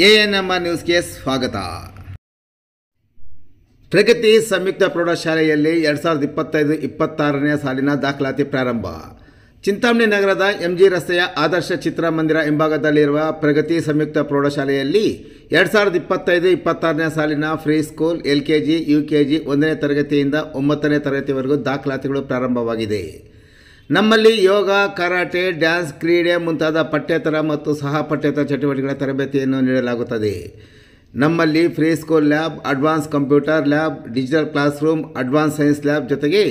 ANMR ನ್ಯೂಸ್ಗೆ ಸ್ವಾಗತ. ಪ್ರಗತಿ ಸಂಯುಕ್ತ ಪ್ರೌಢಶಾಲೆಯಲ್ಲಿ 2025-26ನೇ ಸಾಲಿನ ದಾಖಲಾತಿ ಪ್ರಾರಂಭ. ಚಿಂತಾಮಣಿ ನಗರದ ಎಂಜಿ ರಸ್ತೆಯ ಆದರ್ಶ ಚಿತ್ರಮಂದಿರ ಹಿಂಭಾಗದಲ್ಲಿರುವ ಪ್ರಗತಿ ಸಂಯುಕ್ತ ಪ್ರೌಢಶಾಲೆಯಲ್ಲಿ 2025-26ನೇ ಸಾಲಿನ ಫ್ರೀ ಸ್ಕೂಲ್ LKG, UKG 1ನೇ ತರಗತಿಯಿಂದ 9ನೇ ತರಗತಿವರೆಗೂ ದಾಖಲಾತಿಗಳು ಪ್ರಾರಂಭವಾಗಿದೆ. ನಮ್ಮಲ್ಲಿ ಯೋಗ, ಕರಾಟೆ, ಡ್ಯಾನ್ಸ್, ಕ್ರೀಡೆ ಮುಂತಾದ ಪಠ್ಯೇತರ ಮತ್ತು ಸಹ ಪಠ್ಯೇತರ ಚಟುವಟಿಕೆಗಳ ತರಬೇತಿಯನ್ನು ನೀಡಲಾಗುತ್ತದೆ. ನಮ್ಮಲ್ಲಿ free school lab, advance computer lab, digital class room, advance science lab ಜೊತೆಗೆ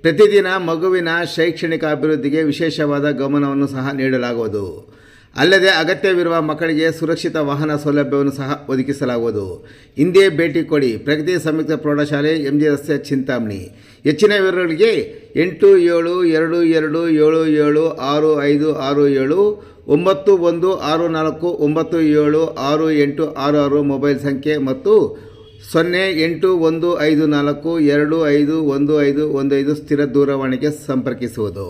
ಪ್ರತಿದಿನ ಮಗುವಿನ ಶೈಕ್ಷಣಿಕ ಅಭಿವೃದ್ಧಿಗೆ ವಿಶೇಷವಾದ ಗಮನವನ್ನು ಸಹ ನೀಡಲಾಗುವುದು. ಅಲ್ಲದೆ ಅಗತ್ಯವಿರುವ ಮಕ್ಕಳಿಗೆ ಸುರಕ್ಷಿತ ವಾಹನ ಸೌಲಭ್ಯವನ್ನು ಸಹ ಒದಗಿಸಲಾಗುವುದು. ಹಿಂದೆ ಭೇಟಿ ಕೊಡಿ. ಪ್ರಗತಿ ಸಂಯುಕ್ತ ಪ್ರೌಢಶಾಲೆ, MG ರಸ್ತೆ, ಚಿಂತಾಮಣಿ. ಹೆಚ್ಚಿನ ವಿವರಗಳಿಗೆ 8772776567 9164976866 ಮೊಬೈಲ್ ಸಂಖ್ಯೆ ಮತ್ತು 081542511515 ಸ್ಥಿರ ದೂರವಾಣಿಗೆ ಸಂಪರ್ಕಿಸುವುದು.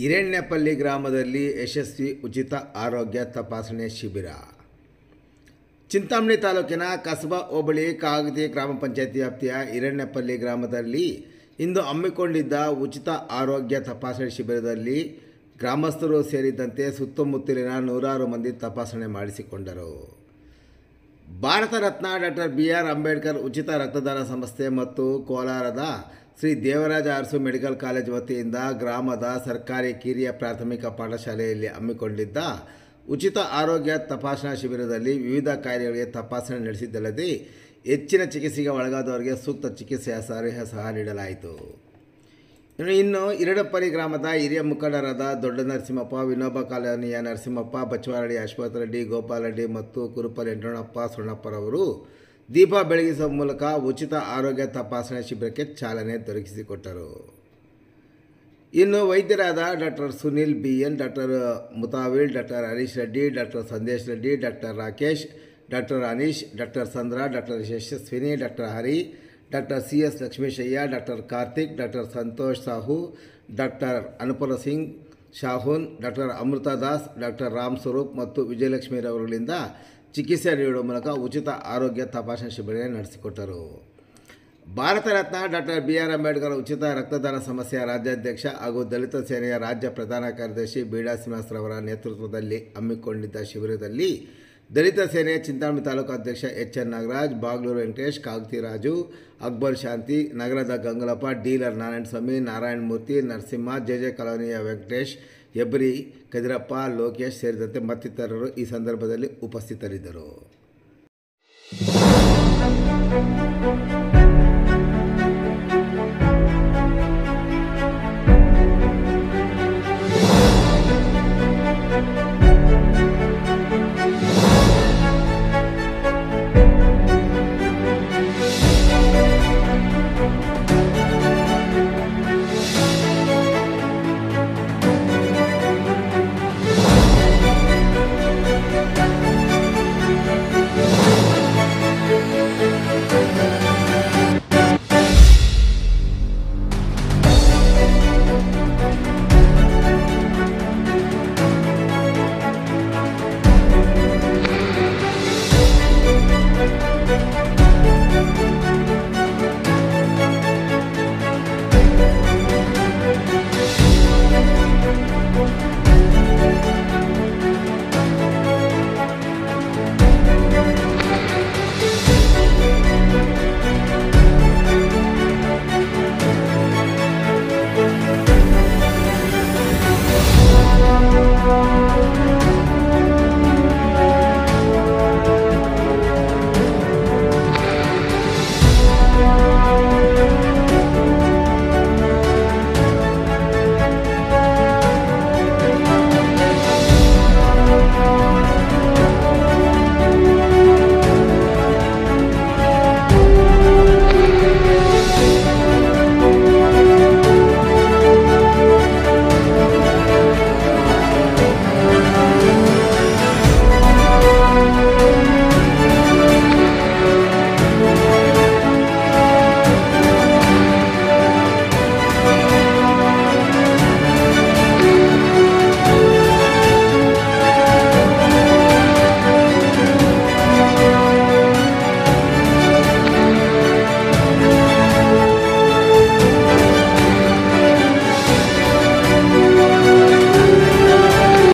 ಹಿರಣ್ಯಪಲ್ಲಿ ಗ್ರಾಮದಲ್ಲಿ ಯಶಸ್ವಿ ಉಚಿತ ಆರೋಗ್ಯ ತಪಾಸಣೆ ಶಿಬಿರ. ಚಿಂತಾಮಣಿ ತಾಲೂಕಿನ ಕಸಬಾ ಹೋಬಳಿ ಕಾಗತಿ ಗ್ರಾಮ ಪಂಚಾಯತಿ ವ್ಯಾಪ್ತಿಯ ಹಿರಣ್ಯಪಲ್ಲಿ ಗ್ರಾಮದಲ್ಲಿ ಇಂದು ಹಮ್ಮಿಕೊಂಡಿದ್ದ ಉಚಿತ ಆರೋಗ್ಯ ತಪಾಸಣೆ ಶಿಬಿರದಲ್ಲಿ ಗ್ರಾಮಸ್ಥರು ಸೇರಿದಂತೆ ಸುತ್ತಮುತ್ತಲಿನ ನೂರಾರು ಮಂದಿ ತಪಾಸಣೆ ಮಾಡಿಸಿಕೊಂಡರು. ಭಾರತ ರತ್ನ ಡಾಕ್ಟರ್ BR ಅಂಬೇಡ್ಕರ್ ಉಚಿತ ರಕ್ತದಾನ ಸಂಸ್ಥೆ ಮತ್ತು ಕೋಲಾರದ ಶ್ರೀ ದೇವರಾಜ ಅರಸು ಮೆಡಿಕಲ್ ಕಾಲೇಜ್ ವತಿಯಿಂದ ಗ್ರಾಮದ ಸರ್ಕಾರಿ ಕಿರಿಯ ಪ್ರಾಥಮಿಕ ಪಾಠಶಾಲೆಯಲ್ಲಿ ಹಮ್ಮಿಕೊಂಡಿದ್ದ ಉಚಿತ ಆರೋಗ್ಯ ತಪಾಸಣಾ ಶಿಬಿರದಲ್ಲಿ ವಿವಿಧ ಕಾಯಿಲೆಗಳಿಗೆ ತಪಾಸಣೆ ನಡೆಸಿದ್ದಲ್ಲದೆ ಹೆಚ್ಚಿನ ಚಿಕಿತ್ಸೆಗೆ ಒಳಗಾದವರಿಗೆ ಸೂಕ್ತ ಚಿಕಿತ್ಸೆಯ ಸಲಹೆ ಸಹ ನೀಡಲಾಯಿತು. ಇನ್ನು ಹಿರಡಪಲ್ಲಿ ಗ್ರಾಮದ ಹಿರಿಯ ಮುಖಂಡರಾದ ದೊಡ್ಡ ನರಸಿಂಹಪ್ಪ, ವಿನೋಬ ಕಾಲೋನಿಯ ನರಸಿಂಹಪ್ಪ, ಬಚ್ಚವಾರಡಿ ಅಶ್ವಥ್ ರೆಡ್ಡಿ, ಗೋಪಾಲ್ ರೆಡ್ಡಿ ಮತ್ತು ಕುರುಪಲ್ಲಿ ಎಂಟಣ್ಣಪ್ಪ ಸುಣ್ಣಪ್ಪರವರು ದೀಪ ಬೆಳಗಿಸುವ ಮೂಲಕ ಉಚಿತ ಆರೋಗ್ಯ ತಪಾಸಣೆ ಶಿಬಿರಕ್ಕೆ ಚಾಲನೆ ದೊರಕಿಸಿಕೊಟ್ಟರು. ಇನ್ನು ವೈದ್ಯರಾದ doctor Sunil BN, doctor Muthavil, doctor Harish Reddy, doctor Sandesh Reddy, doctor Rakesh, doctor Aneesh, doctor Sandra, doctor Yashaswini, doctor Hari, doctor CS Lakshmishaiah, doctor Karthik, doctor Santosh Sahu, doctor Anupala Singh Shahun, doctor Amrita Das, doctor Ram Swaroop ಮತ್ತು ವಿಜಯಲಕ್ಷ್ಮೀರವರುಗಳಿಂದ ಚಿಕಿತ್ಸೆ ನೀಡುವ ಮೂಲಕ ಉಚಿತ ಆರೋಗ್ಯ ತಪಾಸಣೆ ಶಿಬಿರ ನಡೆಸಿಕೊಟ್ಟರು. ಭಾರತ ರತ್ನ ಡಾಕ್ಟರ್ BR ಅಂಬೇಡ್ಕರ್ ಉಚಿತ ರಕ್ತದಾನ ಸಂಸ್ಥೆಯ ರಾಜ್ಯಾಧ್ಯಕ್ಷ ಹಾಗೂ ದಲಿತ ಸೇನೆಯ ರಾಜ್ಯ ಪ್ರಧಾನ ಕಾರ್ಯದರ್ಶಿ ಬೀಡಾ ಶ್ರೀನಿವಾಸರವರ ನೇತೃತ್ವದಲ್ಲಿ ಹಮ್ಮಿಕೊಂಡಿದ್ದ ಶಿಬಿರದಲ್ಲಿ ದಲಿತ ಸೇನೆಯ ಚಿಂತಾಮಣಿ ತಾಲೂಕು ಅಧ್ಯಕ್ಷ HN ನಾಗರಾಜ್, ಬಾಗ್ಲೂರು ವೆಂಕಟೇಶ್, ಕಾಗತಿ ರಾಜು, ಅಕ್ಬರ್ ಶಾಂತಿ, ನಗರದ ಗಂಗಲಪ್ಪ, ಡೀಲರ್ ನಾರಾಯಣಸ್ವಾಮಿ, ನಾರಾಯಣಮೂರ್ತಿ, ನರಸಿಂಹ, JJ ಕಾಲೋನಿಯ ವೆಂಕಟೇಶ್, ಹೆಬ್ರಿ, ಕದಿರಪ್ಪ, ಲೋಕೇಶ್ ಸೇರಿದಂತೆ ಮತ್ತಿತರರು ಈ ಸಂದರ್ಭದಲ್ಲಿ ಉಪಸ್ಥಿತರಿದ್ದರು.